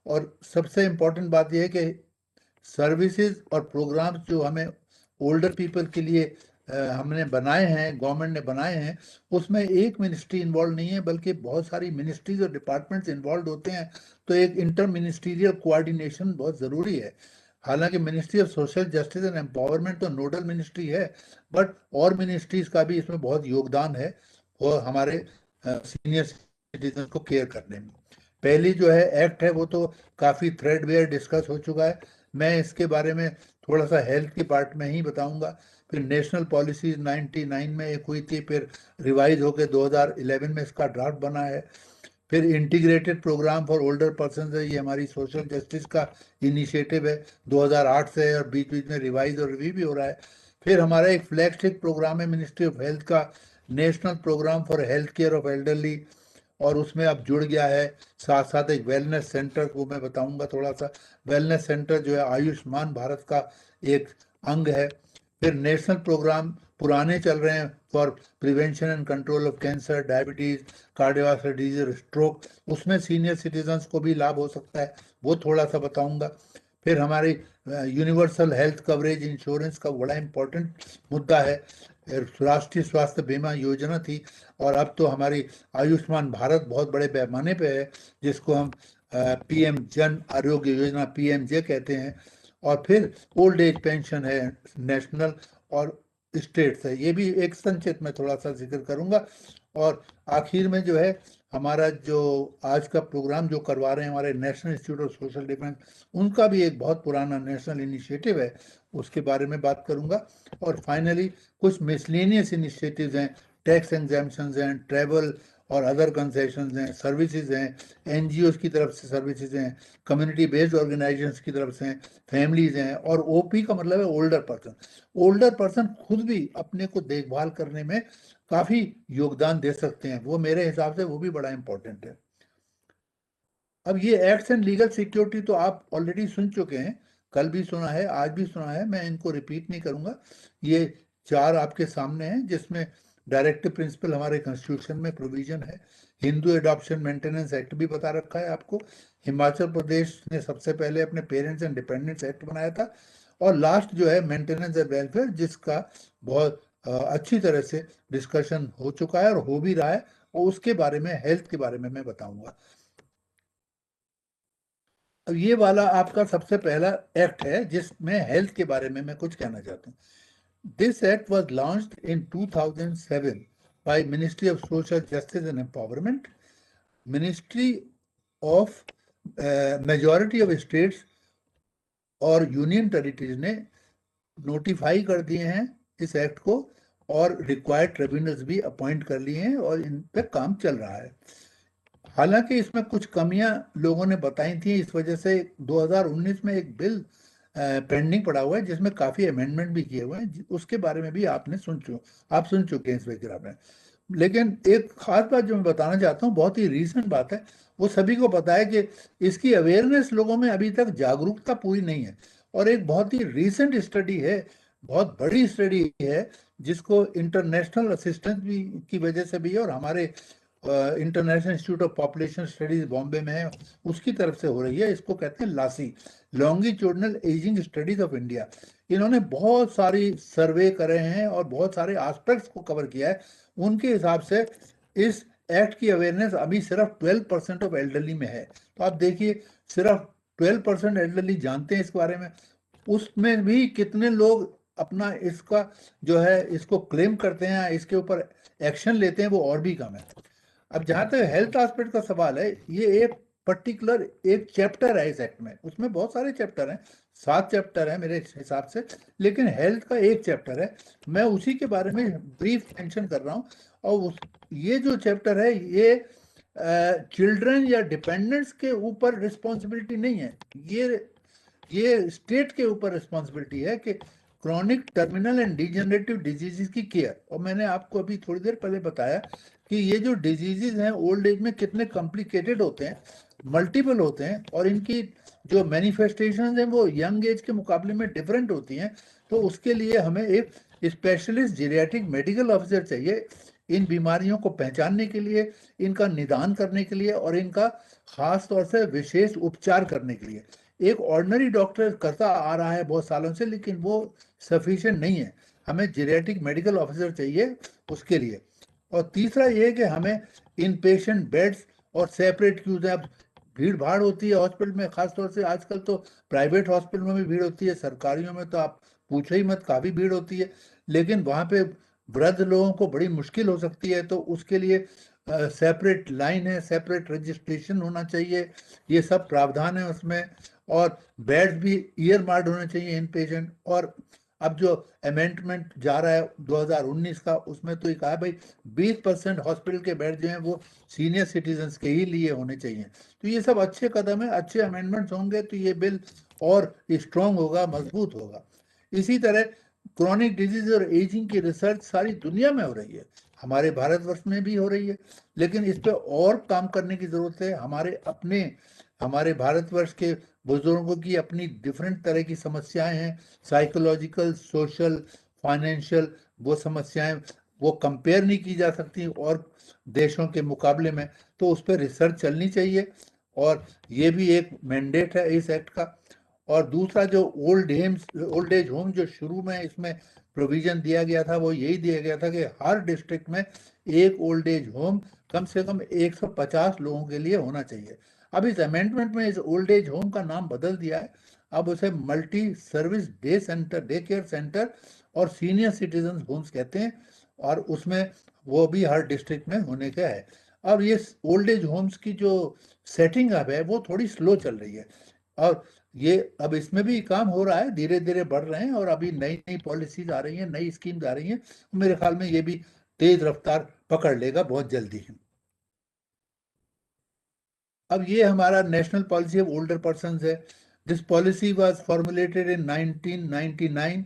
और सबसे इम्पोर्टेंट बात यह है कि सर्विसेज और प्रोग्राम्स जो हमें ओल्डर पीपल के लिए हमने बनाए हैं, गवर्नमेंट ने बनाए हैं, उसमें एक मिनिस्ट्री इन्वॉल्व नहीं है बल्कि बहुत सारी मिनिस्ट्रीज और डिपार्टमेंट्स इन्वॉल्व होते हैं। तो एक इंटर मिनिस्ट्रियल कोऑर्डिनेशन बहुत ज़रूरी है। हालांकि ministry of social justice and empowerment तो नोडल मिनिस्ट्री है, बट और मिनिस्ट्रीज का भी इसमें बहुत योगदान है और हमारे सीनियर सिटीजन को केयर करने में। पहली जो है एक्ट है वो तो काफ़ी थ्रेडवेयर डिस्कस हो चुका है। मैं इसके बारे में थोड़ा सा हेल्थ के पार्ट में ही बताऊंगा। फिर नेशनल पॉलिसीज 99 में एक हुई थी, फिर रिवाइज होकर 2011 में इसका ड्राफ्ट बना है। फिर integrated programme for older person है, ये हमारी सोशल जस्टिस का इनिशिएटिव है, 2008 से है और बीच बीच में रिवाइज और रिव्यू भी हो रहा है। फिर हमारा एक फ्लैगशिप प्रोग्राम है मिनिस्ट्री ऑफ हेल्थ का, national programme for health care of elderly, और उसमें अब जुड़ गया है साथ साथ एक वेलनेस सेंटर, को मैं बताऊंगा थोड़ा सा। वेलनेस सेंटर जो है आयुष्मान भारत का एक अंग है। फिर नेशनल प्रोग्राम पुराने चल रहे हैं for prevention and control of cancer, diabetes, cardiovascular disease, stroke, उसमें सीनियर सिटीजन्स को भी लाभ हो सकता है, वो थोड़ा सा बताऊंगा। फिर हमारी यूनिवर्सल हेल्थ कवरेज इंश्योरेंस का बड़ा इम्पोर्टेंट मुद्दा है। राष्ट्रीय स्वास्थ्य बीमा योजना थी और अब तो हमारी आयुष्मान भारत बहुत बड़े पैमाने पे है, जिसको हम पीएम जन आरोग्य योजना पीएमजे कहते हैं। और फिर ओल्ड एज पेंशन है नेशनल और स्टेट्स है, ये भी एक संक्षिप्त में थोड़ा सा जिक्र करूंगा। और आखिर में जो है हमारा जो आज का प्रोग्राम जो करवा रहे हैं हमारे national institute of social defence, उनका भी एक बहुत पुराना नेशनल इनिशिएटिव है, उसके बारे में बात करूंगा। और फाइनली कुछ मिसलेनियस इनिशिएटिव्स हैं, टैक्स एग्जेम्पशंस हैं, ट्रैवल और अदर कंसेशंस हैं, सर्विसेज हैं, एनजीओज की तरफ से सर्विसेज हैं, कम्युनिटी बेस्ड ऑर्गेनाइजेशंस की तरफ से हैं, फैमिलीज हैं, और ओपी का मतलब है ओल्डर पर्सन। ओल्डर पर्सन खुद भी अपने को देखभाल करने में काफी योगदान दे सकते हैं, वो मेरे हिसाब से वो भी बड़ा इंपॉर्टेंट है। अब ये एक्ट्स एंड लीगल सिक्योरिटी तो आप ऑलरेडी सुन चुके हैं, कल भी सुना है, आज भी सुना है, मैं इनको रिपीट नहीं करूंगा। ये चार आपके सामने हैं, जिसमें डायरेक्टिव प्रिंसिपल हमारे कॉन्स्टिट्यूशन में प्रोविजन है। हिंदू एडॉप्शन मेंटेनेंस एक्ट भी बता रखा है आपको। हिमाचल प्रदेश ने सबसे पहले अपने पेरेंट्स एंड डिपेंडेंट्स एक्ट बनाया था। और लास्ट जो है मेंटेनेंस एंड वेलफेयर, जिसका बहुत अच्छी तरह से डिस्कशन हो चुका है और हो भी रहा है, और उसके बारे में, हेल्थ के बारे में मैं बताऊंगा। अब ये वाला आपका सबसे पहला एक्ट है जिसमें हेल्थ के बारे में मैं कुछ कहना चाहता हूँ। This act was launched in 2007 by ministry of social justice and empowerment. Ministry of majority of states और यूनियन टेरिटरीज ने नोटिफाई कर दिए हैं इस एक्ट को, और रिक्वायर्ड ट्रिब्यूनल्स भी अपॉइंट कर लिए हैं और इन पे काम चल रहा है। हालांकि इसमें कुछ कमियां लोगों ने बताई थी, इस वजह से 2019 में एक बिल पेंडिंग पड़ा हुआ है जिसमें काफी अमेंडमेंट भी किए हुए हैं, उसके बारे में भी आप सुन चुके हैं इस वगैरह में। लेकिन एक खास बात जो मैं बताना चाहता हूँ, बहुत ही रीसेंट बात है, वो सभी को पता है कि इसकी अवेयरनेस लोगों में अभी तक जागरूकता पूरी नहीं है। और एक बहुत ही रीसेंट स्टडी है, बहुत बड़ी स्टडी है, जिसको इंटरनेशनल असिस्टेंस भी की वजह से भी है, और हमारे international institute of population studies Bombay में है, उसकी तरफ से हो रही है। इसको कहते हैं LASI, longitudinal ageing studies of India. इन्होंने बहुत सारी सर्वे करे हैं और बहुत सारे एस्पेक्ट्स को कवर किया है। उनके हिसाब से इस एक्ट की अवेयरनेस अभी सिर्फ 12% ऑफ एल्डरली में है। तो आप देखिए, सिर्फ 12% एल्डरली जानते हैं इस बारे में, उसमें भी कितने लोग अपना इसका जो है इसको क्लेम करते हैं, इसके ऊपर एक्शन लेते हैं, वो और भी कम है। अब जहां तक हेल्थ एस्पेक्ट का सवाल है, ये एक पर्टिकुलर एक चैप्टर है इस एक्ट में, उसमें बहुत सारे चैप्टर हैं, 7 चैप्टर है मेरे हिसाब से, लेकिन हेल्थ का एक चैप्टर है। मैं उसी के बारे में ब्रीफ मेंशन कर रहा हूँ। और ये जो चैप्टर है, ये चिल्ड्रन या डिपेंडेंट्स के ऊपर रिस्पॉन्सिबिलिटी नहीं है, ये स्टेट के ऊपर रिस्पॉन्सिबिलिटी है कि chronic terminal and degenerative diseases की केयर। और मैंने आपको अभी थोड़ी देर पहले बताया कि ये जो डिजीजेस हैं ओल्ड एज में कितने कॉम्प्लिकेटेड होते हैं, मल्टीपल होते हैं, और इनकी जो मैनिफेस्टेशन हैं वो यंग एज के मुकाबले में डिफरेंट होती हैं। तो उसके लिए हमें एक स्पेशलिस्ट जीरियाट्रिक मेडिकल ऑफिसर चाहिए। इन बीमारियों को पहचानने के लिए, इनका निदान करने के लिए और इनका खास तौर से विशेष उपचार करने के लिए। एक ऑर्डिनरी डॉक्टर करता आ रहा है बहुत सालों से, लेकिन वो सफिशिएंट नहीं है। हमें जेरियाट्रिक मेडिकल ऑफिसर चाहिए उसके लिए। और तीसरा ये है कि हमें इन पेशेंट बेड्स और सेपरेट क्यूज है। अब भीड़ भाड़ होती है हॉस्पिटल में, खासतौर से आजकल तो प्राइवेट हॉस्पिटल में भी भीड़ होती है, सरकारियों में तो आप पूछो ही मत, काफ़ी भीड़ होती है। लेकिन वहाँ पे वृद्ध लोगों को बड़ी मुश्किल हो सकती है, तो उसके लिए सेपरेट लाइन है, सेपरेट रजिस्ट्रेशन होना चाहिए, ये सब प्रावधान है उसमें। और बेड्स भी ईयर मार्ड होने चाहिए इन पेशेंट। और अब जो अमेंडमेंट जा रहा है 2019 का, उसमें तो ये कहा है भाई 20% हॉस्पिटल के बेड जो हैं वो सीनियर सिटीजन्स के ही लिए होने चाहिए। तो ये सब अच्छे कदम है, अच्छे अमेंडमेंट्स होंगे तो ये बिल और स्ट्रॉन्ग होगा, मजबूत होगा। इसी तरह क्रॉनिक डिजीज और एजिंग की रिसर्च सारी दुनिया में हो रही है, हमारे भारतवर्ष में भी हो रही है, लेकिन इस पे और काम करने की जरूरत है। हमारे भारतवर्ष के बुजुर्गों की अपनी डिफरेंट तरह की समस्याएं हैं, साइकोलॉजिकल, सोशल, फाइनेंशियल, वो समस्याएं वो कंपेयर नहीं की जा सकती और देशों के मुकाबले में, तो उस पर रिसर्च चलनी चाहिए। और ये भी एक मैंडेट है इस एक्ट का। और दूसरा जो ओल्ड एज होम जो शुरू में इसमें प्रोविजन दिया गया था, वो यही दिया गया था कि हर डिस्ट्रिक्ट में एक ओल्ड एज होम कम से कम 150 लोगों के लिए होना चाहिए। अब इस अमेंडमेंट में इस ओल्ड एज होम का नाम बदल दिया है, अब उसे multi service day care centre और सीनियर सिटीजन होम्स कहते हैं। और उसमें वो भी हर डिस्ट्रिक्ट में होने का है। अब ये ओल्ड एज होम्स की जो सेटिंग अप है वो थोड़ी स्लो चल रही है, और ये अब इसमें भी काम हो रहा है, धीरे धीरे बढ़ रहे हैं, और अभी नई नई पॉलिसीज आ रही हैं, नई स्कीम्स आ रही हैं। मेरे ख्याल में ये भी तेज रफ्तार पकड़ लेगा बहुत जल्दी। अब ये हमारा national policy of older person है। This policy was formulated in 1999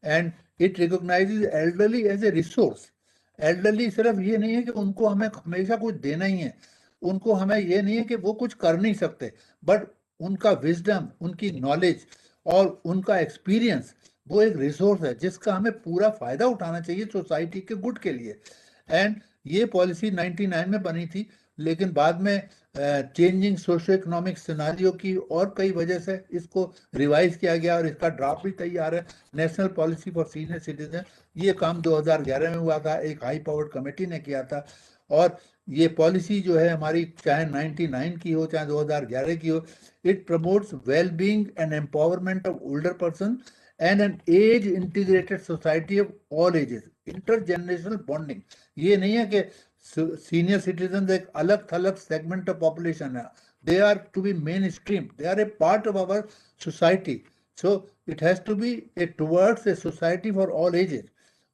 and it recognises elderly as a resource. Elderly सिर्फ ये नहीं है कि उनको हमें हमेशा कुछ देना ही है, उनको हमें ये नहीं है कि वो कुछ कर नहीं सकते, बट उनका विजडम, उनकी नॉलेज और उनका एक्सपीरियंस वो एक रिसोर्स है जिसका हमें पूरा फायदा उठाना चाहिए सोसाइटी के गुड के लिए। एंड ये पॉलिसी 99 में बनी थी, लेकिन बाद में चेंजिंग सोशो इकोनॉमिक सिनारियो की और कई वजह से इसको रिवाइज किया गया, और इसका ड्राफ्ट भी तैयार है, national policy for senior citizen. ये काम 2011 में हुआ था, एक हाई पावर्ड कमेटी ने किया था। और ये पॉलिसी जो है हमारी, चाहे 99 की हो चाहे 2011 की हो, it promotes well being and empowerment of older person and an age integrated society of all ages, intergenerational bonding. ये नहीं है कि सीनियर सिटीजन एक अलग थलग सेगमेंट ऑफ पॉपुलेशन है, they are to be mainstream, they are a part of our society. So it has to be a towards a society for all ages.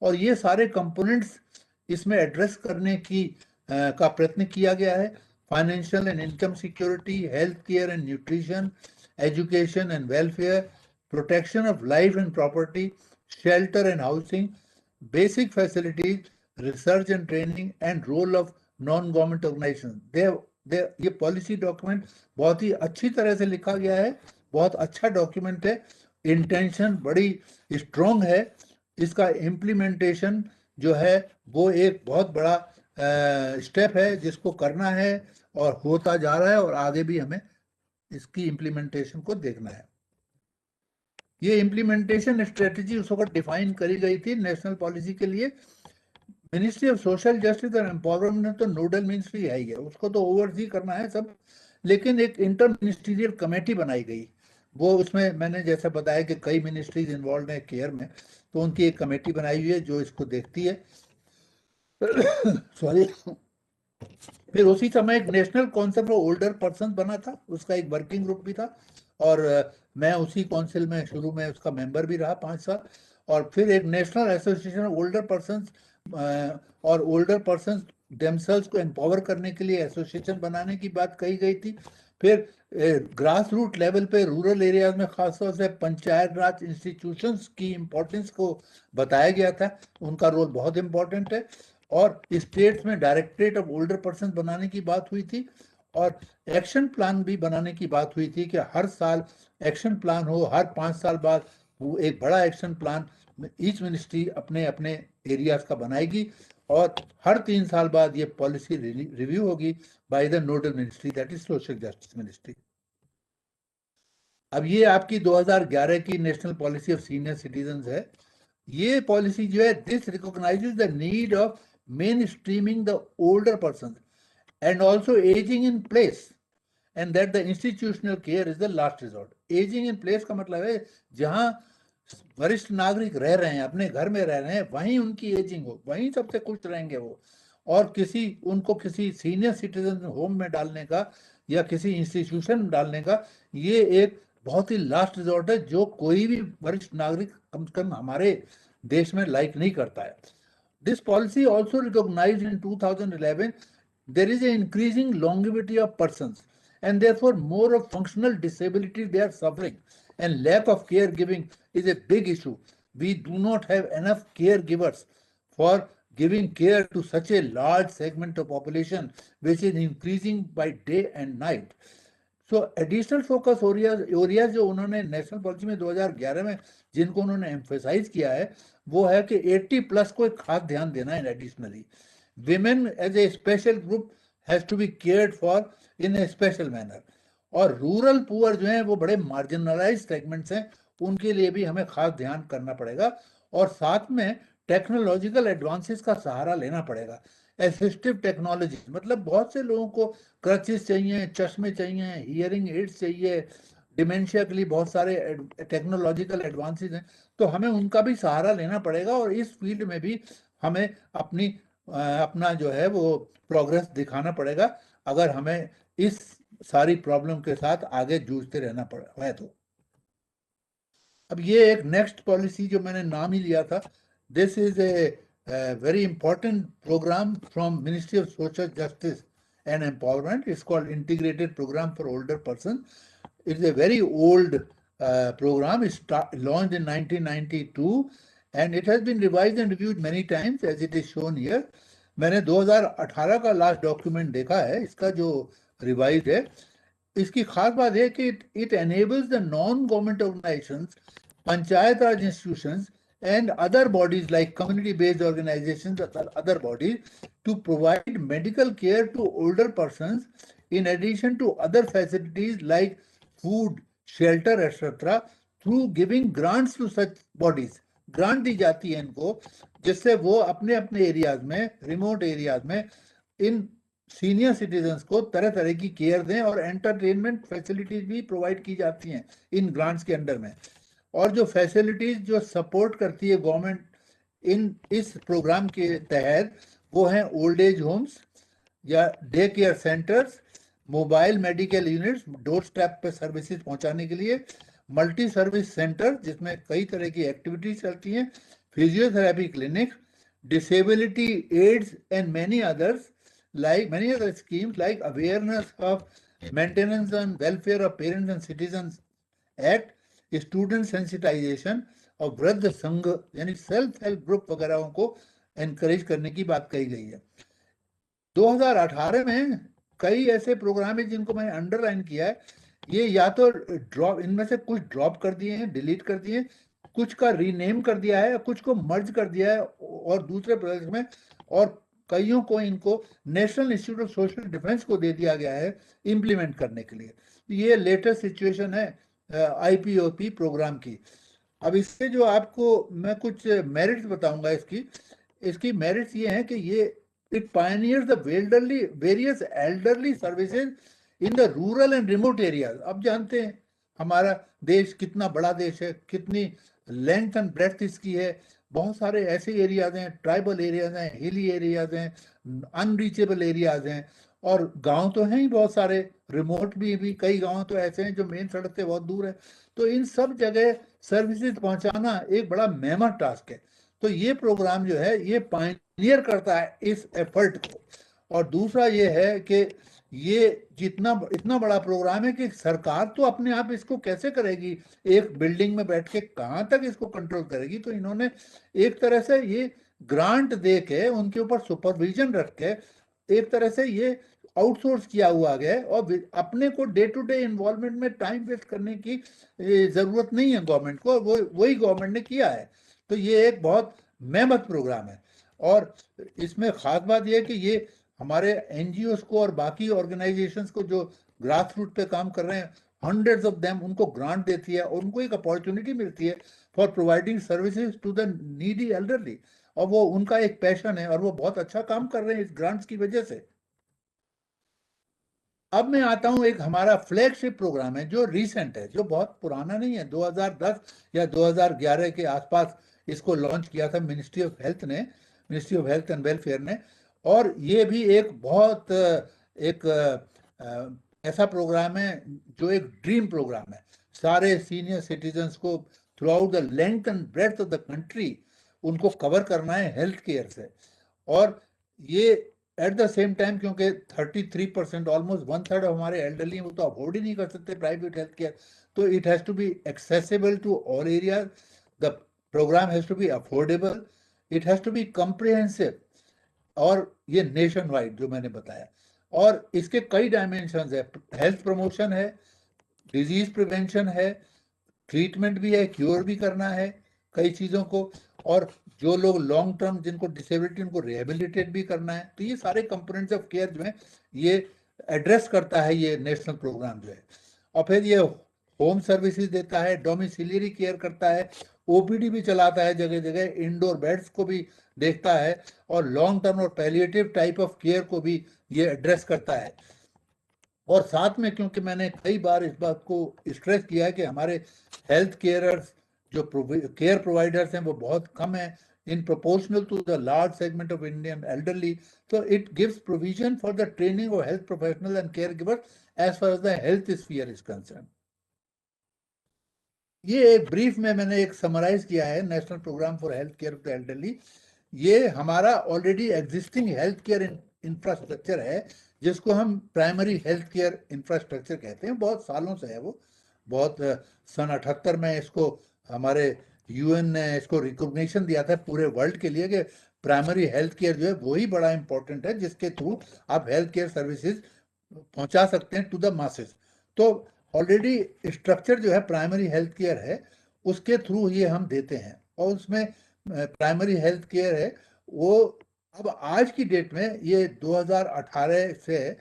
और ये सारे कंपोनेंट्स इसमें address करने की का प्रयत्न किया गया है। Financial and income security, health care and nutrition, education and welfare, protection of life and property, shelter and housing, basic facilities, research and training and role of non government organisation. They ये policy document बहुत ही अच्छी तरह से लिखा गया है, बहुत अच्छा डॉक्यूमेंट है, इंटेंशन बड़ी स्ट्रॉन्ग है। इसका इम्प्लीमेंटेशन जो है वो एक बहुत बड़ा स्टेप है जिसको करना है, और होता जा रहा है, और आगे भी हमें इसकी इम्प्लीमेंटेशन को देखना है। ये इम्प्लीमेंटेशन स्ट्रेटेजी उस वक्त डिफाइन करी गई थी नेशनल पॉलिसी के लिए। Ministry of social justice and empowerment तो नोडल मिनिस्ट्री है ही है, उसको तो ओवरसी करना है सब। लेकिन एक इंटर मिनिस्ट्रियल कमेटी बनाई गई, वो उसमें मैंने जैसा बताया कि कई मिनिस्ट्रीज इन्वॉल्व हैं केयर में, तो उनकी एक कमेटी बनाई हुई है जो इसको देखती है। सॉरी। फिर उसी समय एक national council for older person बना था, उसका एक वर्किंग ग्रुप भी था, और मैं उसी काउंसिल में शुरू में उसका मेंबर भी रहा 5 साल। और फिर एक national association of older person, और ओल्डर पर्सन देमसेल्व्स को एम्पावर करने के लिए एसोसिएशन बनाने की बात कही गई थी। फिर ग्रास रूट लेवल पे रूरल एरियाज में खासतौर से पंचायत राज इंस्टीट्यूशंस की इम्पोर्टेंस को बताया गया था, उनका रोल बहुत इम्पोर्टेंट है। और स्टेट्स में डायरेक्टरेट ऑफ ओल्डर पर्सन बनाने की बात हुई थी, और एक्शन प्लान भी बनाने की बात हुई थी कि हर साल एक्शन प्लान हो, हर 5 साल बाद वो एक बड़ा एक्शन प्लान ईच मिनिस्ट्री अपने अपने एरियाज का बनाएगी, और हर 3 साल बाद ये पॉलिसी रिव्यू होगी by the nodal ministry, that is social justice ministry. अब ये आपकी 2011 की national policy of senior citizens है। ये पॉलिसी जो है, this recognises the need of main streaming the older person and also ageing in place and that the institutional care is the last resort. Ageing in place का मतलब है जहाँ वरिष्ठ नागरिक रह रहे हैं, अपने घर में रह रहे हैं, वहीं उनकी एजिंग हो, वहीं सबसे खुश रहेंगे वो। और उनको किसी सीनियर सिटीजन होम में डालने का या किसी इंस्टीट्यूशन में डालने का, ये एक बहुत ही लास्ट रिजॉर्ट है जो कोई भी वरिष्ठ नागरिक कम से कम हमारे देश में लाइक नहीं करता है। This policy also recognised in 2011 there is an increasing longevity of persons and therefore more of functional disability they are suffering, and lack of caregiving is a big issue. We do not have enough caregivers for giving care to such a large segment of population which is increasing by day and night. So additional focus areas जो उन्होंने national policy में 2011 में जिनको उन्होंने emphasise किया है, वो है कि 80+ को एक खास ध्यान देना है। Additionally women as a special group has to be cared for in a special manner, और रूरल पुअर जो हैं वो बड़े मार्जिनलाइज सेगमेंट्स हैं, उनके लिए भी हमें खास ध्यान करना पड़ेगा। और साथ में टेक्नोलॉजिकल एडवांसेस का सहारा लेना पड़ेगा। असिस्टिव टेक्नोलॉजी मतलब बहुत से लोगों को क्रचेस चाहिए, चश्मे चाहिए, हियरिंग एड्स चाहिए, डिमेंशिया के लिए बहुत सारे टेक्नोलॉजिकल एडवांसेस हैं, तो हमें उनका भी सहारा लेना पड़ेगा। और इस फील्ड में भी हमें अपना जो है वो प्रोग्रेस दिखाना पड़ेगा अगर हमें इस सारी प्रॉब्लम के साथ आगे जूझते रहना पड़ा है तो। अब ये एक नेक्स्ट पॉलिसी जो मैंने नाम ही लिया था, this is a very important programme from ministry of social justice and empowerment. It's called integrated programme for older person. It's a very old program. It launched in 1992 and it has been revised and reviewed many times as it is shown here. मैंने 2018 का last document देखा है इसका जो revise है। इसकी खास बात है कि it enables the non-government organizations, panchayat Raj institutions and other bodies like community-based organizations, other bodies, to provide medical care to older persons in addition to other facilities like food, shelter, etc. through giving grants to such bodies. Grant दी जाती है इनको, जिससे वो अपने अपने areas में, remote areas में इन सीनियर सिटीजन्स को तरह तरह की केयर दें, और एंटरटेनमेंट फैसिलिटीज भी प्रोवाइड की जाती हैं इन ग्रांट्स के अंडर में। और जो फैसिलिटीज जो सपोर्ट करती है गवर्नमेंट इस प्रोग्राम के तहत, वो हैं ओल्ड एज होम्स या day care centres, mobile medical units door step पे सर्विसेज पहुंचाने के लिए, मल्टी सर्विस सेंटर जिसमें कई तरह की एक्टिविटीज चलती हैं, physiotherapy clinic, disability aids and many other schemes like awareness of maintenance and welfare of parents and citizens act, student sensitisation और वृद्ध संघ यानी सेल्फ हेल्प ग्रुप वगैरह को एनकरेज करने की बात कही गई है। 2018 में कई ऐसे प्रोग्राम है जिनको मैंने अंडरलाइन किया है। ये या तो ड्रॉप, इनमें से कुछ ड्रॉप कर दिए हैं, डिलीट कर दिए हैं, कुछ का रीनेम कर दिया है, कुछ को मर्ज कर दिया है और दूसरे प्रोजेक्ट में, और कईयों को इनको national institute of social defence को दे दिया गया है इम्प्लीमेंट करने के लिए। ये लेटेस्ट सिचुएशन है IPOP प्रोग्राम की। अब इससे जो आपको मैं कुछ मेरिट्स बताऊंगा इसकी मेरिट्स ये हैं कि ये it pioneers the various elderly services in the rural and remote areas. अब जानते हैं हमारा देश कितना बड़ा देश है, कितनी लेंथ एंड ब्रेड्थ इसकी है। बहुत सारे ऐसे एरियाज हैं, ट्राइबल एरियाज हैं, हिली एरियाज हैं, अनरीचेबल एरियाज हैं, और गांव तो हैं ही बहुत सारे, रिमोट भी कई गांव तो ऐसे हैं जो मेन सड़क से बहुत दूर है। तो इन सब जगह सर्विसेज पहुंचाना एक बड़ा मेहनत टास्क है। तो ये प्रोग्राम जो है ये पायनियर करता है इस एफर्ट को। और दूसरा ये है कि ये इतना बड़ा प्रोग्राम है कि सरकार तो अपने आप इसको कैसे करेगी, एक बिल्डिंग में बैठ के कहाँ तक इसको कंट्रोल करेगी। तो इन्होंने एक तरह से ये ग्रांट दे के उनके ऊपर सुपरविजन रख के एक तरह से ये आउटसोर्स किया हुआ गया, और अपने को डे टू डे इन्वॉल्वमेंट में टाइम वेस्ट करने की जरूरत नहीं है गवर्नमेंट को, वही गवर्नमेंट ने किया है। तो ये एक बहुत मेहनत प्रोग्राम है। और इसमें खास बात यह है कि ये हमारे एनजीओ को और बाकी ऑर्गेनाइजेशंस को जो ग्रास रूट पे काम कर रहे हैं, हंड्रेड्स ऑफ देम, उनको ग्रांट देती है और उनको एक अपॉर्चुनिटी मिलती है for providing services to the needy elderly, और वो उनका एक पैशन है और वो बहुत अच्छा काम कर रहे हैं इस ग्रांट्स की वजह से। अब मैं आता हूं, एक हमारा फ्लैगशिप प्रोग्राम है जो रीसेंट है, जो बहुत पुराना नहीं है, 2010 या 2011 के आसपास इसको लॉन्च किया था मिनिस्ट्री ऑफ हेल्थ ने, ministry of health and welfare ने। और ये भी एक बहुत एक ऐसा प्रोग्राम है जो एक ड्रीम प्रोग्राम है। सारे सीनियर सिटीजन्स को through out the length and breadth of the country उनको कवर करना है हेल्थ केयर से। और ये एट द सेम टाइम, क्योंकि 33% ऑलमोस्ट वन थर्ड हमारे एल्डरली वो तो अफोर्ड ही नहीं कर सकते प्राइवेट हेल्थ केयर, तो it has to be accessible to all area, the programme has to be affordable, it has to be comprehensive, और ये नेशन वाइड जो मैंने बताया। और इसके कई डायमेंशंस है, हेल्थ प्रमोशन है, डिजीज प्रिवेंशन है, ट्रीटमेंट भी है, क्योर भी करना है कई चीज़ों को, और जो लोग लॉन्ग टर्म जिनको डिसेबिलिटी उनको रिहेबिलिटेट भी करना है। तो ये सारे कंपोनेंट्स ऑफ केयर जो है ये एड्रेस करता है ये नेशनल प्रोग्राम जो है। और फिर ये होम सर्विसेज देता है, डोमिसिलियरी केयर करता है, ओपीडी भी चलाता है जगह जगह, इंडोर बेड्स को भी देखता है, और लॉन्ग टर्म और पैलिएटिव टाइप ऑफ केयर को भी ये एड्रेस करता है। और साथ में, क्योंकि मैंने कई बार इस बात को स्ट्रेस किया है कि हमारे हेल्थ केयरर्स जो केयर प्रोवाइडर्स हैं वो बहुत कम है in proportional to the large segment of Indian elderly, तो it gives provision for the training of health professional and care givers as far as the health sphere is concern. ये एक brief में मैंने एक समराइज किया है national programme for health care of the elderly. ये हमारा already existing health care infrastructure है, जिसको हम प्राइमरी हेल्थ केयर इंफ्रास्ट्रक्चर कहते हैं। बहुत सालों से है वो, बहुत सन 78 में इसको हमारे यूएन ने इसको रिकॉग्निशन दिया था पूरे वर्ल्ड के लिए कि प्राइमरी हेल्थ केयर जो है वही बड़ा इंपॉर्टेंट है, जिसके थ्रू आप हेल्थ केयर सर्विसेज पहुंचा सकते हैं टू द मासेस। तो ऑलरेडी स्ट्रक्चर जो है प्राइमरी हेल्थ केयर है, उसके थ्रू ये हम देते हैं, और उसमें प्राइमरी हेल्थ केयर है वो। अब आज की डेट में ये 2018 से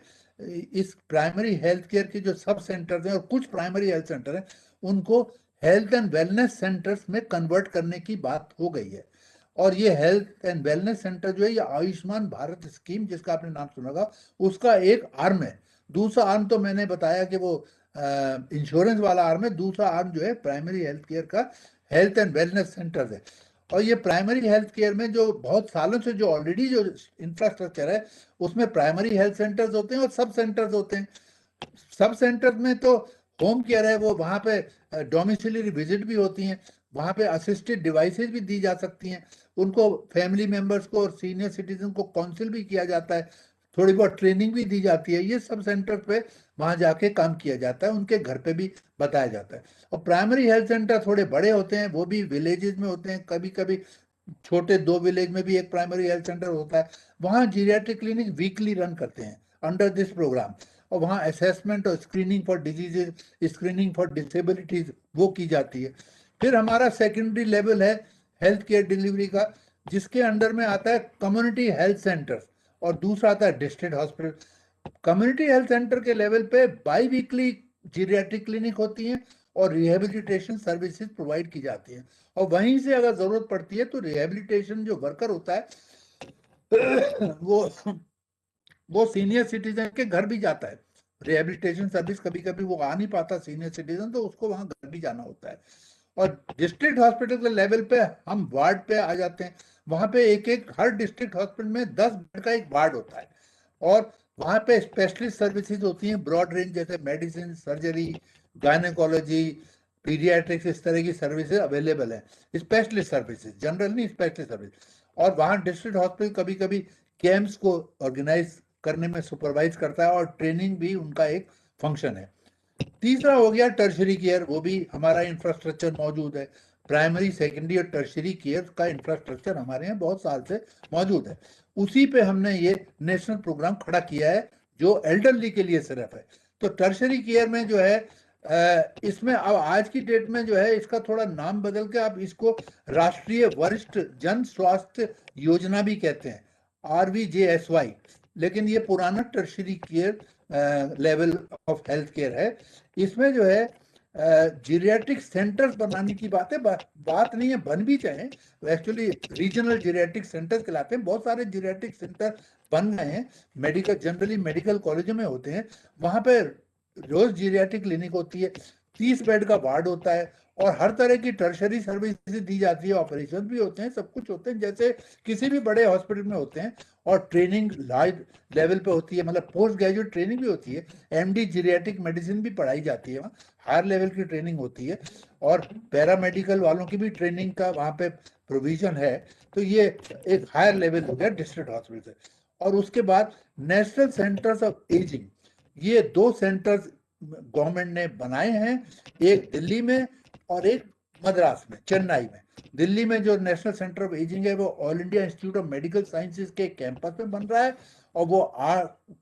इस प्राइमरी हेल्थ केयर के जो सब सेंटर्स हैं और कुछ प्राइमरी हेल्थ सेंटर हैं उनको हेल्थ एंड वेलनेस सेंटर्स में कन्वर्ट करने की बात हो गई है। और ये हेल्थ एंड वेलनेस सेंटर जो है ये आयुष्मान भारत स्कीम, जिसका आपने नाम सुना होगा, उसका एक आर्म है। दूसरा आर्म तो मैंने बताया कि वो इंश्योरेंस वाला आर्म है, दूसरा आर्म जो है प्राइमरी हेल्थ केयर का हेल्थ एंड वेलनेस सेंटर्स है। और ये प्राइमरी हेल्थ केयर में जो बहुत सालों से जो ऑलरेडी जो इंफ्रास्ट्रक्चर है उसमें प्राइमरी हेल्थ सेंटर्स होते हैं और सब सेंटर्स होते हैं। सब सेंटर्स में तो होम केयर है, वो वहाँ पे डोमिसिलरी विजिट भी होती हैं, वहाँ पे असिस्टेड डिवाइसेस भी दी जा सकती हैं, उनको फैमिली मेंबर्स को और सीनियर सिटीजन को काउंसिल भी किया जाता है, थोड़ी बहुत ट्रेनिंग भी दी जाती है। ये सब सेंटर पे वहाँ जाके काम किया जाता है, उनके घर पे भी बताया जाता है। और प्राइमरी हेल्थ सेंटर थोड़े बड़े होते हैं, वो भी विलेजेस में होते हैं, कभी कभी छोटे 2 विलेज में भी एक प्राइमरी हेल्थ सेंटर होता है। वहाँ जीरियाट्रिक क्लिनिक वीकली रन करते हैं अंडर दिस प्रोग्राम, और वहाँ असेसमेंट और screening for diseases, screening for disabilities वो की जाती है। फिर हमारा सेकेंडरी लेवल है हेल्थ केयर डिलीवरी का, जिसके अंडर में आता है कम्युनिटी हेल्थ सेंटर, और दूसरा आता है district hospital. Community health centre के लेवल पे बाई वीकली जीरियाट्रिक क्लिनिक होती हैं और रिहेबिलिटेशन सर्विसेज प्रोवाइड की जाती हैं। और वहीं से अगर जरूरत पड़ती है तो रिहेबिलिटेशन जो वर्कर होता है वो सीनियर सिटीजन के घर भी जाता है। रिहेबिलिटेशन सर्विस कभी कभी वो आ नहीं पाता सीनियर सिटीजन, तो उसको वहां घर भी जाना होता है। और डिस्ट्रिक्ट हॉस्पिटल के लेवल पे हम वार्ड पे आ जाते हैं। वहां पे एक एक हर डिस्ट्रिक्ट हॉस्पिटल में 10 बेड का एक वार्ड होता है, और वहां पे स्पेशलिस्ट सर्विसेज होती हैं ब्रॉड रेंज, जैसे मेडिसिन, सर्जरी, गायनेकोलॉजी, पीडियाट्रिक्स, इस तरह की सर्विसेज अवेलेबल है। स्पेशलिस्ट सर्विसेज, जनरल नहीं, स्पेशलिस्ट सर्विस। और वहाँ डिस्ट्रिक्ट हॉस्पिटल कभी कभी कैंप्स को ऑर्गेनाइज करने में सुपरवाइज करता है, और ट्रेनिंग भी उनका एक फंक्शन है। तीसरा हो गया टर्शरी केयर, वो भी हमारा इंफ्रास्ट्रक्चर मौजूद है। प्राइमरी, सेकेंडरी और टर्शरी केयर का इंफ्रास्ट्रक्चर हमारे यहाँ बहुत साल से मौजूद है। उसी पे हमने ये नेशनल प्रोग्राम खड़ा किया है जो एल्डरली के लिए सिर्फ है। तो टर्शरी केयर में जो है इसमें अब आज की डेट में जो है इसका थोड़ा नाम बदल के आप इसको राष्ट्रीय वरिष्ठ जन स्वास्थ्य योजना भी कहते हैं, RVJSY। लेकिन ये पुराना tertiary care level of health care है। इसमें जो है जीरियाट्रिक सेंटर्स बनाने की बात है, बात नहीं है, बन भी चाहे एक्चुअली रीजनल जीरियाट्रिक सेंटर्स कहलाते हैं। बहुत सारे जीरियाट्रिक सेंटर बन गए हैं, मेडिकल जनरली मेडिकल कॉलेजों में होते हैं। वहां पे रोज जीरियाट्रिक क्लिनिक होती है, 30 बेड का वार्ड होता है और हर तरह की टर्शरी सर्विस दी जाती है, ऑपरेशन भी होते हैं, सब कुछ होते हैं जैसे किसी भी बड़े हॉस्पिटल में होते हैं। और ट्रेनिंग हाई लेवल पे होती है, मतलब पोस्ट ग्रेजुएट ट्रेनिंग भी होती है, MD जीरियाट्रिक मेडिसिन भी पढ़ाई जाती है, वहाँ हायर लेवल की ट्रेनिंग होती है और पैरामेडिकल वालों की भी ट्रेनिंग का वहाँ पे प्रोविजन है। तो ये एक हायर लेवल हो गया डिस्ट्रिक्ट हॉस्पिटल से। और उसके बाद नेशनल सेंटर्स ऑफ एजिंग, ये 2 सेंटर्स गवर्नमेंट ने बनाए हैं, एक दिल्ली में और एक मद्रास में, चेन्नई में। दिल्ली में जो नेशनल सेंटर ऑफ एजिंग है वो all India institute of medical sciences के कैंपस में बन रहा है और वो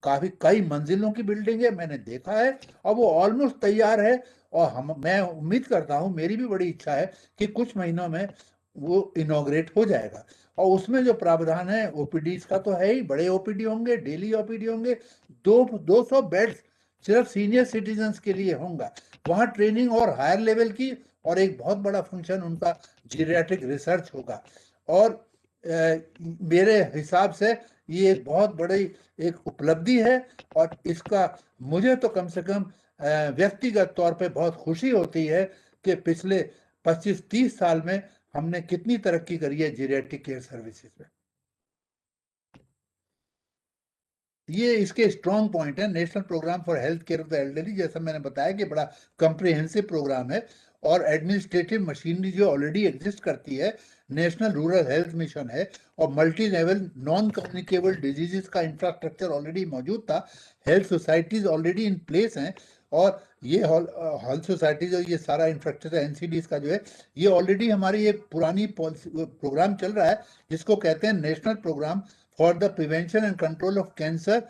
काफी कई मंजिलों की बिल्डिंग है, मैंने देखा है, और वो ऑलमोस्ट तैयार है। और मैं उम्मीद करता हूँ, मेरी भी बड़ी इच्छा है कि कुछ महीनों में वो इनॉग्रेट हो जाएगा। और उसमें जो प्रावधान है OPDs का तो है ही, बड़े OPD होंगे, डेली OPD होंगे, 200 बेड्स सिर्फ सीनियर सिटीजन्स के लिए होगा। वहाँ ट्रेनिंग और हायर लेवल की, और एक बहुत बड़ा फंक्शन उनका जीरियाट्रिक रिसर्च होगा। और मेरे हिसाब से ये एक बहुत बड़ी एक उपलब्धि है और इसका मुझे तो कम से कम व्यक्तिगत तौर पे बहुत खुशी होती है कि पिछले 25-30 साल में हमने कितनी तरक्की करी है जीरियाट्रिक केयर सर्विसेज में। ये इसके स्ट्रॉन्ग पॉइंट है। National programme for health care of the elderly, जैसा मैंने बताया कि बड़ा कंप्रिहेंसिव प्रोग्राम है और एडमिनिस्ट्रेटिव मशीनरी जो ऑलरेडी एग्जिस्ट करती है, नेशनल रूरल हेल्थ मिशन है और multi level non communicable diseases का इंफ्रास्ट्रक्चर ऑलरेडी मौजूद था। Health societies already in place हैं और ये हेल्थ सोसाइटीज और ये सारा इंफ्रास्ट्रक्चर NCDs का जो है, ये ऑलरेडी हमारी एक पुरानी प्रोग्राम चल रहा है जिसको कहते हैं national programme for the prevention and control of cancer,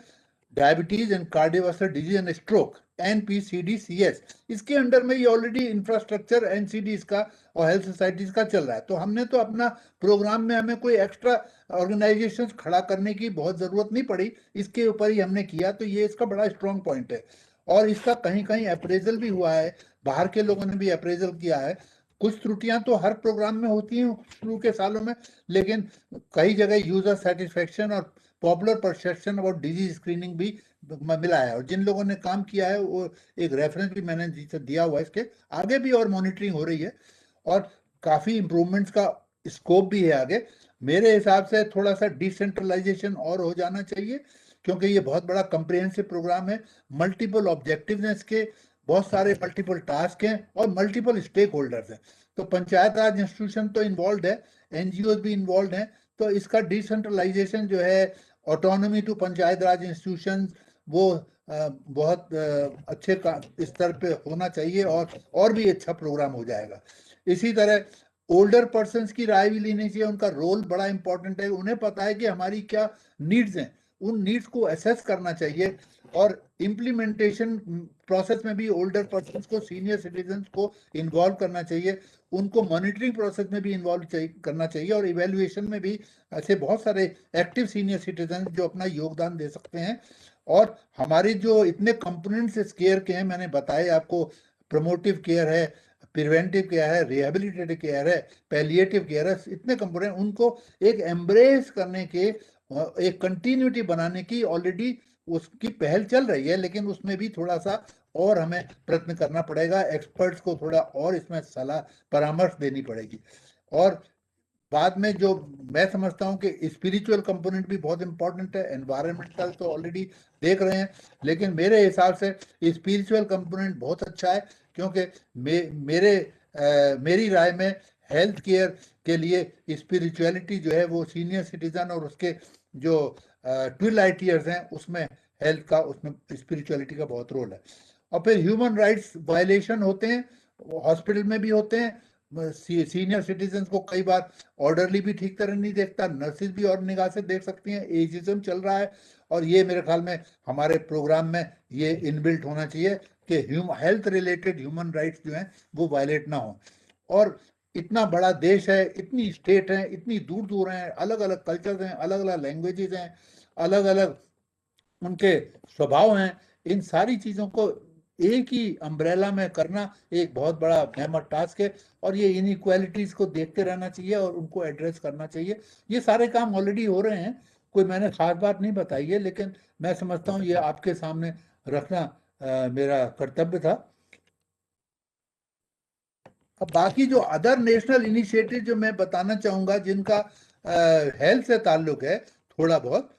diabetes and cardiovascular disease and stroke, NPCDCS। इसके अंडर में ये ऑलरेडी इंफ्रास्ट्रक्चर NCDs का और हेल्थ सोसाइटीज का चल रहा है। तो हमने तो अपना प्रोग्राम में हमें कोई एक्स्ट्रा ऑर्गेनाइजेशन खड़ा करने की बहुत जरूरत नहीं पड़ी, इसके ऊपर ही हमने किया। तो ये इसका बड़ा स्ट्रॉन्ग पॉइंट है और इसका कहीं कहीं अप्रेजल भी हुआ है, बाहर के लोगों ने भी अप्रेजल किया है। कुछ त्रुटियां तो हर प्रोग्राम में होती हैं शुरू के सालों में, लेकिन कई जगह यूजर सेटिस्फेक्शन और popular perception about disease screening भी मिला है। और जिन लोगों ने काम किया है वो एक रेफरेंस भी मैंने दिया हुआ है, इसके आगे भी और मॉनिटरिंग हो रही है और काफी इंप्रूवमेंट्स का स्कोप भी है आगे। मेरे हिसाब से थोड़ा सा डिसेंट्रलाइजेशन और हो जाना चाहिए क्योंकि ये बहुत बड़ा कंप्रिहेंसिव प्रोग्राम है, मल्टीपल ऑब्जेक्टिव्स हैं इसके, बहुत सारे मल्टीपल टास्क हैं और मल्टीपल स्टेक होल्डर्स हैं। तो पंचायत राज इंस्टीट्यूशन तो इन्वॉल्व है, NGOs भी इन्वॉल्व हैं। तो इसका डिसेंट्रलाइजेशन जो है, autonomy to panchayat raj institution, वो बहुत अच्छे का स्तर पे होना चाहिए और भी अच्छा प्रोग्राम हो जाएगा। इसी तरह ओल्डर पर्सन्स की राय भी लेनी चाहिए, उनका रोल बड़ा इंपॉर्टेंट है, उन्हें पता है कि हमारी क्या नीड्स हैं, उन नीड्स को असेस करना चाहिए। और इम्प्लीमेंटेशन प्रोसेस में भी ओल्डर पर्सन्स को, सीनियर सिटीजन्स को इन्वॉल्व करना चाहिए, उनको मॉनिटरिंग प्रोसेस में भी इन्वॉल्व करना चाहिए और इवेल्युएशन में भी ऐसे बहुत सारे एक्टिव सीनियर सिटीजन जो अपना योगदान दे सकते हैं। और हमारे जो इतने कंपोनेंट्स केयर के हैं, मैंने बताए आपको, प्रमोटिव केयर है, प्रिवेंटिव केयर है, रिहेबिलिटेटिव केयर है, पैलिएटिव केयर है, इतने कंपोनेंट, उनको एक एम्ब्रेस करने के, एक कंटिन्यूटी बनाने की ऑलरेडी उसकी पहल चल रही है, लेकिन उसमें भी थोड़ा सा और हमें प्रयत्न करना पड़ेगा, एक्सपर्ट्स को थोड़ा और इसमें सलाह परामर्श देनी पड़ेगी। और बाद में जो मैं समझता हूँ कि स्पिरिचुअल कंपोनेंट भी बहुत इंपॉर्टेंट है, एनवायरमेंटल तो ऑलरेडी देख रहे हैं, लेकिन मेरे हिसाब से स्पिरिचुअल कंपोनेंट बहुत अच्छा है क्योंकि मेरी राय में हेल्थ केयर के लिए स्पिरिचुअलिटी जो है वो सीनियर सिटीजन और उसके जो ट्विलाइट ईयर्स हैं उसमें हेल्थ का, उसमें स्पिरिचुअलिटी का बहुत रोल है। और फिर ह्यूमन राइट्स वायलेशन होते हैं, हॉस्पिटल में भी होते हैं, सीनियर सिटीजन को कई बार ऑर्डरली भी ठीक तरह नहीं देखता, नर्सेज भी और निगाह से देख सकती हैं, एजिज्म चल रहा है। और ये मेरे ख्याल में हमारे प्रोग्राम में ये इनबिल्ट होना चाहिए कि हेल्थ रिलेटेड ह्यूमन राइट्स जो हैं वो वायलेट ना हो। और इतना बड़ा देश है, इतनी स्टेट हैं, इतनी दूर दूर हैं, अलग अलग कल्चर्स हैं, अलग अलग लैंग्वेजेस हैं, अलग अलग उनके स्वभाव हैं, इन सारी चीज़ों को एक ही अम्ब्रेला में करना एक बहुत बड़ा मेहनत टास्क है। और ये इनइक्वालिटीज को देखते रहना चाहिए और उनको एड्रेस करना चाहिए। ये सारे काम ऑलरेडी हो रहे हैं, कोई मैंने खास बात नहीं बताई है, लेकिन मैं समझता हूँ ये आपके सामने रखना मेरा कर्तव्य था। अब बाकी जो अदर नेशनल इनिशिएटिव जो मैं बताना चाहूँगा जिनका हेल्थ से ताल्लुक है थोड़ा बहुत,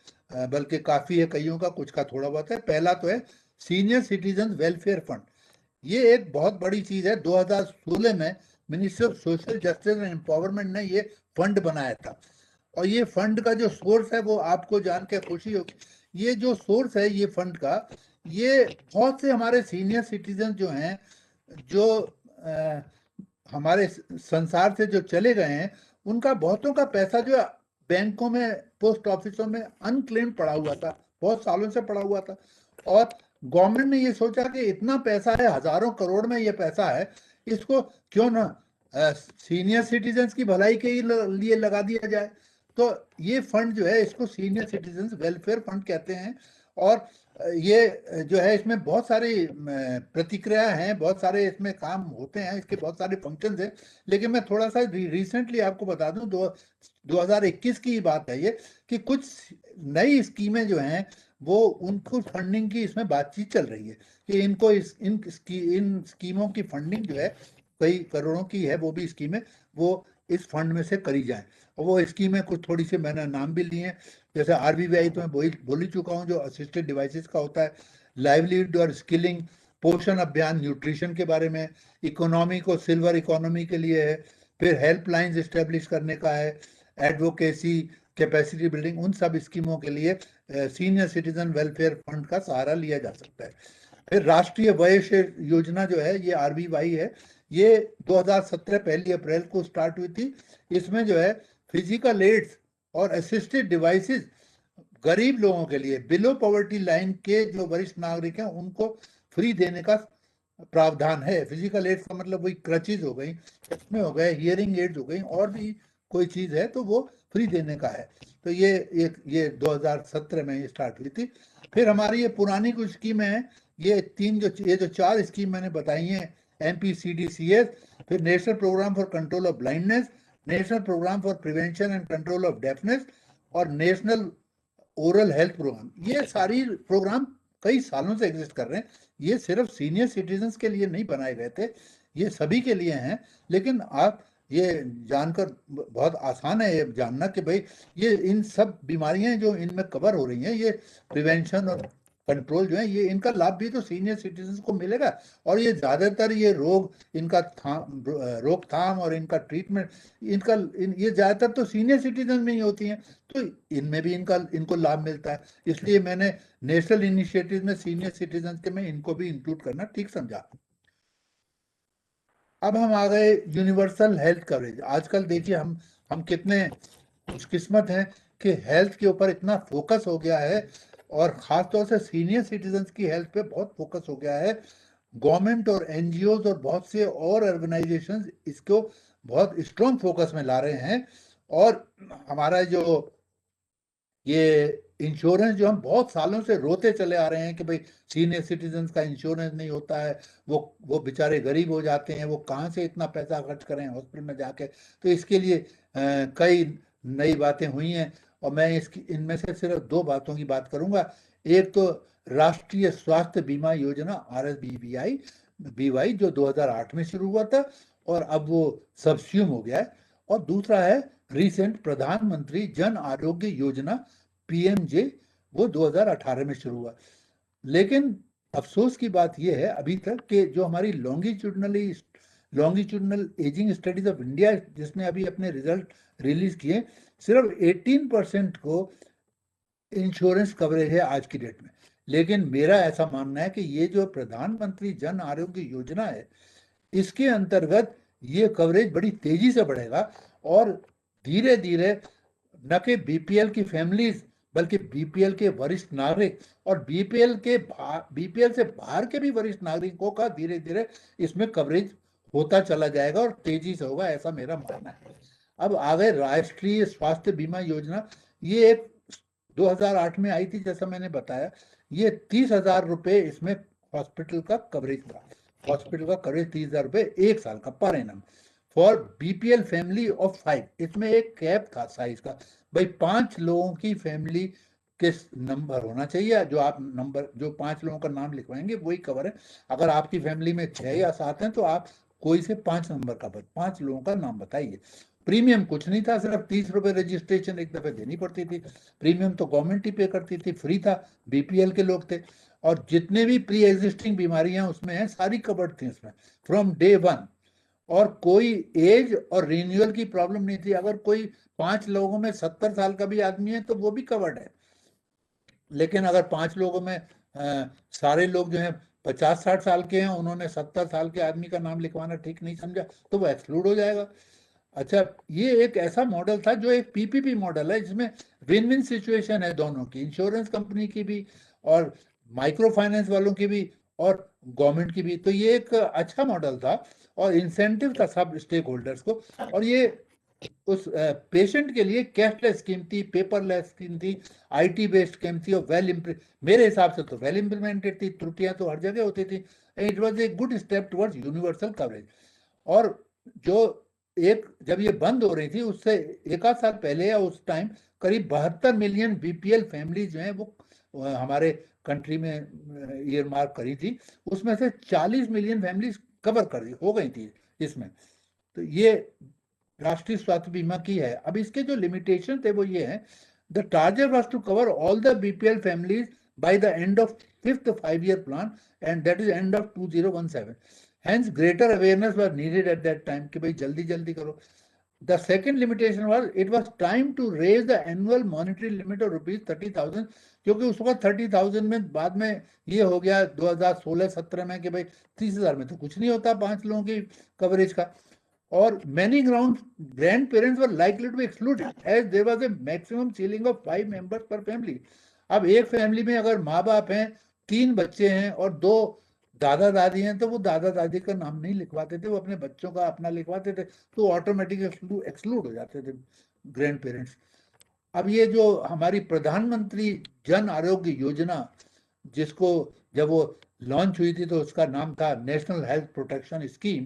बल्कि काफ़ी है कईयों का, कुछ का थोड़ा बहुत है। पहला तो है सीनियर सिटीजन वेलफेयर फंड। ये एक बहुत बड़ी चीज़ है। 2016 में ministry of social justice and empowerment ने ये फंड बनाया था। और ये फंड का जो सोर्स है वो आपको जान के खुशी होगी। ये जो सोर्स है ये फंड का, ये बहुत से हमारे सीनियर सिटीजन जो हैं, जो हमारे संसार से जो चले गए हैं, उनका बहुतों का पैसा जो है बैंकों में, पोस्ट ऑफिसों में अनक्लेम पड़ा हुआ था, बहुत सालों से पड़ा हुआ था। और गवर्नमेंट ने ये सोचा कि इतना पैसा है, हजारों करोड़ में ये पैसा है, इसको क्यों ना सीनियर सिटीजन्स की भलाई के लिए लगा दिया जाए। तो ये फंड जो है इसको सीनियर सिटीजन्स वेलफेयर फंड कहते हैं। और ये जो है इसमें बहुत सारी प्रतिक्रिया हैं, बहुत सारे इसमें काम होते हैं, इसके बहुत सारे फंक्शंस हैं। लेकिन मैं थोड़ा सा रिसेंटली आपको बता दूं, 2021 की बात है ये, कि कुछ नई स्कीमें जो हैं वो उनको फंडिंग की इसमें बातचीत चल रही है कि इनको इन स्कीमों की फंडिंग जो है कई करोड़ों की है, वो भी स्कीमें वो इस फंड में से करी जाए। और वो स्कीमें कुछ थोड़ी सी मैंने नाम भी लिए हैं, जैसे आरबीआई तो मैं बोल ही चुका हूँ जो असिस्टेड डिवाइसेस का होता है, लाइवलीहुड और स्किलिंग, पोषण अभियान न्यूट्रिशन के बारे में, इकोनॉमी को सिल्वर इकोनॉमी के लिए है, फिर हेल्पलाइंस इस्टेब्लिश करने का है, एडवोकेसी, कैपेसिटी बिल्डिंग, उन सब स्कीमों के लिए सीनियर सिटीजन वेलफेयर फंड का सहारा लिया जा सकता है। फिर राष्ट्रीय वयोश्री योजना जो है, ये आरबीवाई है, ये 2017 पहली अप्रैल को स्टार्ट हुई थी। इसमें जो है फिजिकल एड्स और असिस्टेड डिवाइसेस गरीब लोगों के लिए, बिलो पॉवर्टी लाइन के जो वरिष्ठ नागरिक हैं उनको फ्री देने का प्रावधान है। फिजिकल एड्स का मतलब वही क्रचेज हो गई, चश्मे हो गए, हियरिंग एड्स हो गई, और भी कोई चीज है तो वो फ्री देने का है। तो ये 2017 में ये स्टार्ट हुई थी। फिर हमारी ये पुरानी कुछ स्कीमें हैं, ये जो चार स्कीम मैंने बताई हैं, MPCDCS, फिर national programme for control of blindness, national programme for prevention and control of deafness, और नेशनल ओरल हेल्थ प्रोग्राम, ये सारी प्रोग्राम कई सालों से एग्जिस्ट कर रहे हैं। ये सिर्फ सीनियर सिटीजन्स के लिए नहीं बनाए गए थे, ये सभी के लिए हैं। लेकिन आप ये जानकर बहुत आसान है ये जानना कि भाई ये इन सब बीमारियां जो इनमें कवर हो रही हैं, ये प्रिवेंशन और कंट्रोल जो है, ये इनका लाभ भी तो सीनियर सिटीजन्स को मिलेगा। और ये ज्यादातर ये रोग, इनका रोकथाम और इनका ट्रीटमेंट, ये ज्यादातर तो सीनियर सिटीजन में ही होती हैं, तो इनमें भी इनको लाभ मिलता है। इसलिए मैंने नेशनल इनिशिएटिव में सीनियर सिटीजन के में इनको भी इंक्लूड करना ठीक समझा। अब हम आ गए यूनिवर्सल हेल्थ कवरेज। आजकल देखिए हम कितने खुशकिस्मत हैं कि हेल्थ के ऊपर इतना फोकस हो गया है, और खासतौर से सीनियर सिटीजन्स की हेल्थ पे बहुत फोकस हो गया है। गवर्नमेंट और एनजीओज और बहुत से और ऑर्गेनाइजेशंस इसको बहुत स्ट्रॉन्ग फोकस में ला रहे हैं। और हमारा जो ये इंश्योरेंस, जो हम बहुत सालों से रोते चले आ रहे हैं कि भाई सीनियर सिटीजन्स का इंश्योरेंस नहीं होता है, वो बेचारे गरीब हो जाते हैं, वो कहाँ से इतना पैसा खर्च करें हॉस्पिटल में जाके। तो इसके लिए कई नई बातें हुई हैं, और मैं इसकी इनमें से सिर्फ दो बातों की बात करूंगा। एक तो राष्ट्रीय स्वास्थ्य बीमा योजना RSBBI जो 2008 में शुरू हुआ था और अब वो सबस्यूम हो गया है। और दूसरा है रिसेंट प्रधानमंत्री जन आरोग्य योजना PMJ, वो 2018 में शुरू हुआ। लेकिन अफसोस की बात यह है अभी तक कि जो हमारी longitudinal ageing studies of India, जिसने अभी अपने रिजल्ट रिलीज किए, सिर्फ 18% को इंश्योरेंस कवरेज है आज की डेट में। लेकिन मेरा ऐसा मानना है कि ये जो प्रधानमंत्री जन आरोग्य योजना है, इसके अंतर्गत ये कवरेज बड़ी तेजी से बढ़ेगा, और धीरे धीरे न कि BPL की फैमिलीज बल्कि बीपीएल के वरिष्ठ नागरिक और बीपीएल से बाहर के भी वरिष्ठ नागरिकों का धीरे धीरे इसमें कवरेज होता चला जाएगा और तेजी से होगा, ऐसा मेरा मानना है। अब आ गए राष्ट्रीय स्वास्थ्य बीमा योजना। ये एक 2008 में आई थी, जैसा मैंने बताया। ये 30,000 रुपये इसमें हॉस्पिटल का कवरेज था। हॉस्पिटल का कवरेज 30,000 रुपये 1 साल का per annum for BPL family of 5। इसमें एक कैप था साइज का, भाई 5 लोगों की फैमिली के नंबर होना चाहिए। जो आप नंबर, जो 5 लोगों का नाम लिखवाएंगे वही कवर है। अगर आपकी फैमिली में 6 या 7 हैं तो आप कोई से 5 नंबर का 5 लोगों का नाम बताइए। प्रीमियम कुछ नहीं था, सिर्फ 30 रुपए रजिस्ट्रेशन एक दफे देनी पड़ती थी। प्रीमियम तो गवर्नमेंट ही पे करती थी, फ्री था, बीपीएल के लोग थे। और जितने भी प्री एग्जिस्टिंग बीमारियां उसमें हैं सारी कवर्ड थी इसमें फ्रॉम डे 1। और कोई एज और रिन्यूअल की प्रॉब्लम नहीं थी। अगर कोई 5 लोगों में 70 साल का भी आदमी है तो वो भी कवर्ड है। लेकिन अगर 5 लोगों में सारे लोग जो हैं 50-60 साल के हैं, उन्होंने 70 साल के आदमी का नाम लिखवाना ठीक नहीं समझा तो वो एक्सक्लूड हो जाएगा। अच्छा, ये एक ऐसा मॉडल था जो एक पीपीपी मॉडल है, जिसमें विन विन सिचुएशन है दोनों की, इंश्योरेंस कंपनी की भी और माइक्रो फाइनेंस वालों की भी और गवर्नमेंट की भी। तो ये एक अच्छा मॉडल था और इंसेंटिव था सब स्टेक होल्डर्स को। और ये उस पेशेंट के लिए कैशलेस स्कीम थी, पेपरलेस स्कीम थी, आईटी बेस्ड स्कीम थी और मेरे हिसाब से तो वेल इंप्लीमेंटेड थी। त्रुटियां तो हर जगह होती थी। It was a good step towards universal coverage. और जो एक जब ये बंद हो रही थी उससे 1 आध साल पहले या उस टाइम करीब 72 मिलियन बीपीएल फैमिली जो है वो हमारे कंट्री में ईयर मार्क करी थी। उसमें से 40 मिलियन फैमिलीज कवर कर हो गई थी इसमें। तो ये राष्ट्रीय स्वास्थ्य बीमा की है। अब इसके जो लिमिटेशन थे वो ये है, the target was to cover all the BPL families by the end of 5th 5-year plan and that is end of 2017। Hence greater awareness was needed at that time कि भाई जल्दी जल्दी करो। The second limitation was it was time to raise the annual monetary limit of ₹30,000, क्योंकि उस वक्त 30,000 में बाद में ये हो गया 2016-17 में कि भाई 30,000 में तो कुछ नहीं होता 5 लोगों की कवरेज का। और many grandparents were likely to be excluded as there was a maximum ceiling of 5 members per family। अब एक फैमिली में अगर माँ बाप हैं, 3 बच्चे हैं और 2 दादा दादी हैं तो वो दादा दादी का नाम नहीं लिखवाते थे, वो अपने बच्चों का अपना लिखवाते थे, तो ऑटोमेटिक एक्सक्लूड हो जाते थे ग्रैंड पेरेंट्स। अब ये जो हमारी प्रधानमंत्री जन आरोग्य योजना, जिसको जब वो लॉन्च हुई थी तो उसका नाम था नेशनल हेल्थ प्रोटेक्शन स्कीम।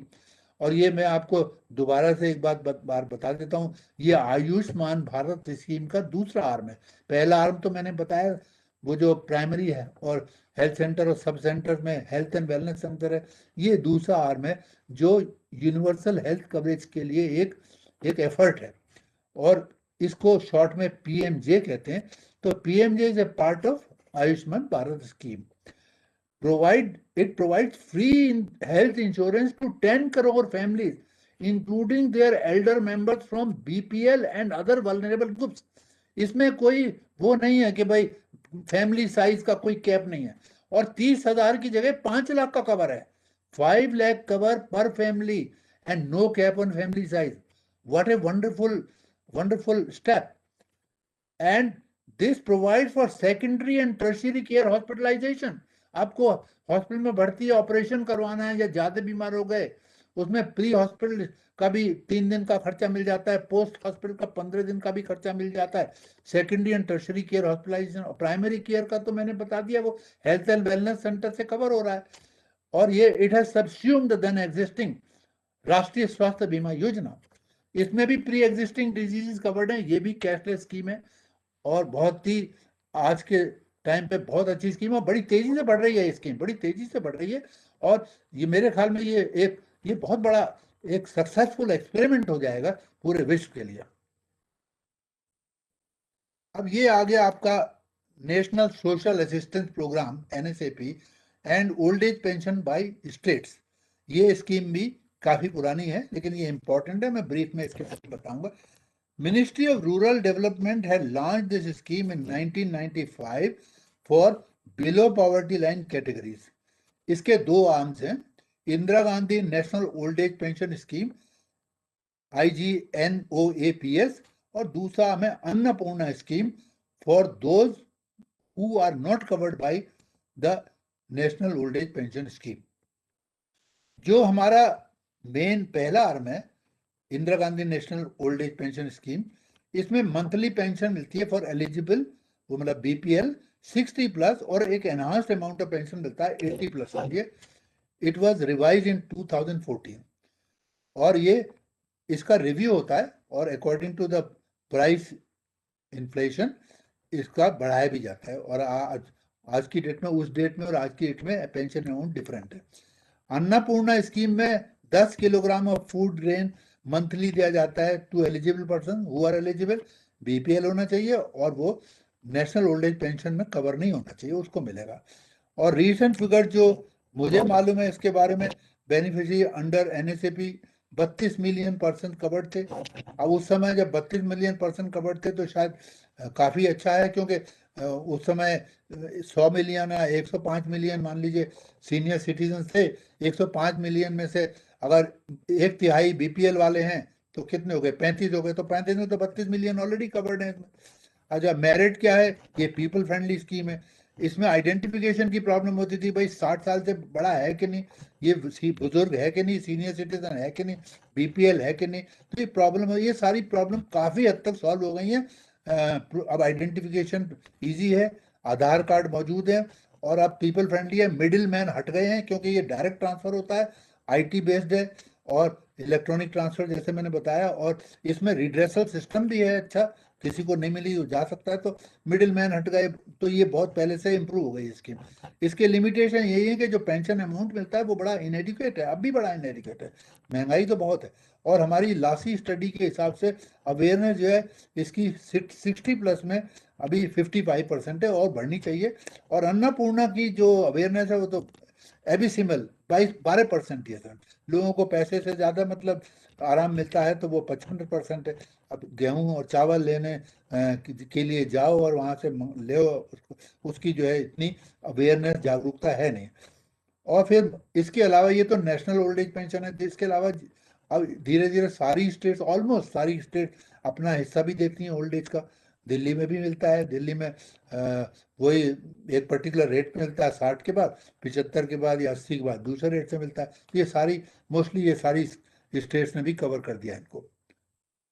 और ये मैं आपको दोबारा से एक बार बता देता हूँ, ये आयुष्मान भारत स्कीम का दूसरा आर्म है। पहला आर्म तो मैंने बताया वो जो प्राइमरी है और हेल्थ सेंटर और सब सेंटर में हेल्थ एंड वेलनेस सेंटर है। ये दूसरा आर्म है जो यूनिवर्सल हेल्थ कवरेज के लिए एक एफर्ट है और इसको शॉर्ट में पीएमजे कहते हैं। तो PMJ is a part of Ayushman Bharat scheme. It provides free health insurance to 10 crore families, including their elder members from BPL and other vulnerable groups। इसमें कोई वो नहीं है कि भाई फैमिली साइज का कोई कैप नहीं है। और 30,000 की जगह 5 लाख का कवर है, 5 लाख कवर पर family and no cap on family size. What a wonderful step. And this provide for secondary and tertiary care hospitalisation. आपको हॉस्पिटल में भर्ती ऑपरेशन करवाना है या ज्यादा बीमार हो गए, उसमें प्री हॉस्पिटल का भी 3 दिन का खर्चा मिल जाता है, पोस्ट हॉस्पिटल का 15 दिन का भी खर्चा मिल जाता है। Secondary and tertiary care hospitalisation और प्राइमरी केयर का तो मैंने बता दिया, वो हेल्थ एंड वेलनेस सेंटर से कवर हो रहा है। और ये it has subsumed the then existing Rashtriya Swasthya बीमा योजना। इसमें भी प्री एग्जिस्टिंग डिजीजेस कवर्ड है, ये भी कैशलेस स्कीम है और बहुत ही आज के टाइम पे बहुत अच्छी स्कीम है। बड़ी तेजी से बढ़ रही है, स्कीम बड़ी तेजी से बढ़ रही है। और ये मेरे ख्याल में ये बहुत बड़ा एक सक्सेसफुल एक्सपेरिमेंट हो जाएगा पूरे विश्व के लिए। अब ये आ गया आपका national social assistance programme NSAP and old age pension by states. ये स्कीम भी काफी पुरानी है लेकिन ये इंपॉर्टेंट है, मैं ब्रीफ में इसके बारे में बताऊंगा। Ministry of Rural Development had launched this scheme in 1995 for below poverty line categories। इसके 2 आर्म्स हैं, Indira Gandhi national old age pension scheme IGNOAPS और दूसरा आर्म है Annapurna scheme for those who are not covered by the National Old Age Pension Scheme. जो हमारा main पहला arm है, Indira Gandhi national old age pension scheme, इसमें मंथली पेंशन मिलती है फॉर एलिजिबल, वो मतलब बीपीएल 60 प्लस, और एक एनहांस्ड अमाउंट ऑफ पेंशन मिलता है 80 प्लस के लिए. इट वाज रिवाइज इन 2014, और ये इसका रिव्यू होता है, और according to the price inflation इसका बढ़ाया भी जाता है. और आज की डेट में, उस डेट में और आज की डेट में पेंशन अमाउंट डिफरेंट है. अन्नपूर्णा स्कीम में 10 kilogram of food grain monthly दिया जाता है to eligible person who are eligible. BPL होना चाहिए और वो नेशनल ओल्ड एज पेंशन में कवर नहीं होना चाहिए, उसको मिलेगा. और रीसेंट फिगर जो मुझे मालूम है इसके बारे में, beneficiary under NSAP 32 million person covered थे. अब उस समय जब 32 मिलियन पर्सन कवर्ड थे तो शायद काफ़ी अच्छा है, क्योंकि उस समय 100 मिलियन या 105 मिलियन मान लीजिए सीनियर सिटीजन थे. 105 मिलियन में से अगर 1/3 बीपीएल वाले हैं तो कितने हो गए? 35 हो गए. तो 35 में तो 32 मिलियन ऑलरेडी कवर्ड है इसमें. अच्छा, मेरिट क्या है? ये पीपल फ्रेंडली स्कीम है. इसमें आइडेंटिफिकेशन की प्रॉब्लम होती थी, भाई 60 साल से बड़ा है कि नहीं, ये बुजुर्ग है कि नहीं, सीनियर सिटीजन है कि नहीं, बीपीएल है कि नहीं. तो ये प्रॉब्लम है, ये सारी प्रॉब्लम काफ़ी हद तक सॉल्व हो गई हैं. अब आइडेंटिफिकेशन इजी है, आधार कार्ड मौजूद है, और अब पीपल फ्रेंडली है. मिडिल मैन हट गए हैं, क्योंकि ये डायरेक्ट ट्रांसफ़र होता है, आईटी बेस्ड है, और इलेक्ट्रॉनिक ट्रांसफ़र जैसे मैंने बताया. और इसमें रिड्रेसल सिस्टम भी है, अच्छा, किसी को नहीं मिली जा सकता है, तो मिडिल मैन हट गए. तो ये बहुत पहले से इम्प्रूव हो गई स्कीम. इसके लिमिटेशन यही है कि जो पेंशन अमाउंट मिलता है वो बड़ा इनएडिक्वेट है, अब भी बड़ा इनएडिक्वेट है, महंगाई तो बहुत है. और हमारी लासी स्टडी के हिसाब से अवेयरनेस जो है इसकी 60 प्लस में अभी 55% है, और बढ़नी चाहिए. और अन्नपूर्णा की जो अवेयरनेस है वो तो एबिसिमल 12% है सर. लोगों को पैसे से ज़्यादा मतलब आराम मिलता है, तो वो 55% है. अब गेहूं और चावल लेने के लिए जाओ और वहाँ से ले, उसकी जो है इतनी अवेयरनेस जागरूकता है नहीं. और फिर इसके अलावा ये तो नेशनल ओल्ड एज पेंशन है. इसके अलावा अब धीरे धीरे सारी स्टेट्स, ऑलमोस्ट सारी स्टेट अपना हिस्सा भी देती हैं ओल्ड एज का. दिल्ली में भी मिलता है. दिल्ली में वही एक पर्टिकुलर रेट पे मिलता है, 60 के बाद, 75 के बाद या 80 के बाद दूसरे रेट से मिलता है. ये सारी, मोस्टली ये सारी स्टेट्स ने भी कवर कर दिया इनको.